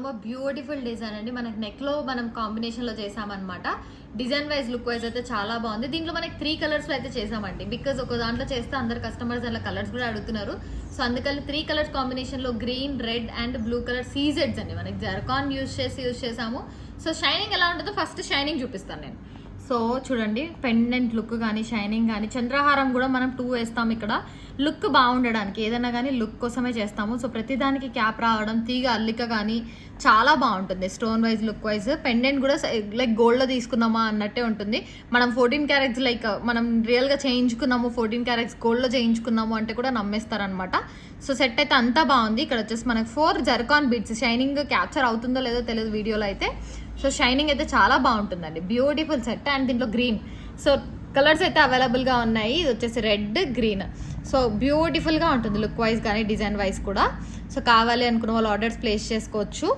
చూద్దాము. Beautiful design అండి. మనకి నెక్ లో మనం కాంబినేషన్ లో చేసామన్నమాట. డిజైన్ వైజ్ లుక్ వైజ్ అయితే చాలా బాగుంది. దీంట్లో మనకి 3 కలర్స్ లో అయితే చేసామండి. బికాజ్ ఒక దాంట్లో చేస్తే అందరు కస్టమర్స్ అలా కలర్స్ కూడా అడుగుతున్నారు. సో అందుకని 3 కలర్స్ కాంబినేషన్ లో green, red and blue colour సీజెడ్స్ అండి. మనకి జర్కాన్ యూజ్ చేసాము. సో షైనింగ్ ఎలా ఉంటుందో ఫస్ట్ షైనింగ్ చూపిస్తాను నేను. సో చూడండి, పెండెంట్ లుక్ కానీ షైనింగ్ కానీ, చంద్రహారం కూడా మనం 2 వేస్తాం. ఇక్కడ లుక్ బాగుండడానికి ఏదైనా కానీ లుక్ కోసమే చేస్తాము. సో ప్రతిదానికి క్యాప్ రావడం, తీగ అల్లిక కానీ చాలా బాగుంటుంది. Stone wise look wise pendant కూడా లైక్ గోల్డ్లో తీసుకున్నామా అన్నట్టే ఉంటుంది. మనం 14 క్యారెట్స్ లైక్ మనం రియల్గా చేయించుకున్నాము, 14 క్యారెట్స్ గోల్డ్లో చేయించుకున్నాము అంటే కూడా నమ్మేస్తారనమాట. సో సెట్ అయితే అంతా బాగుంది. ఇక్కడ వచ్చేసి మనకు 4 జర్కాన్ బీడ్స్. షైనింగ్ క్యాప్చర్ అవుతుందో లేదో తెలియదు వీడియోలో అయితే. సో షైనింగ్ అయితే చాలా బాగుంటుందండి. Beautiful set. అండ్ దీంట్లో గ్రీన్. సో కలర్స్ అయితే అవైలబుల్గా ఉన్నాయి. ఇది వచ్చేసి రెడ్, గ్రీన్. సో బ్యూటిఫుల్గా ఉంటుంది లుక్ వైజ్ కానీ డిజైన్ వైజ్ కూడా. సో కావాలి అనుకున్న వాళ్ళు ఆర్డర్స్ ప్లేస్ చేసుకోవచ్చు.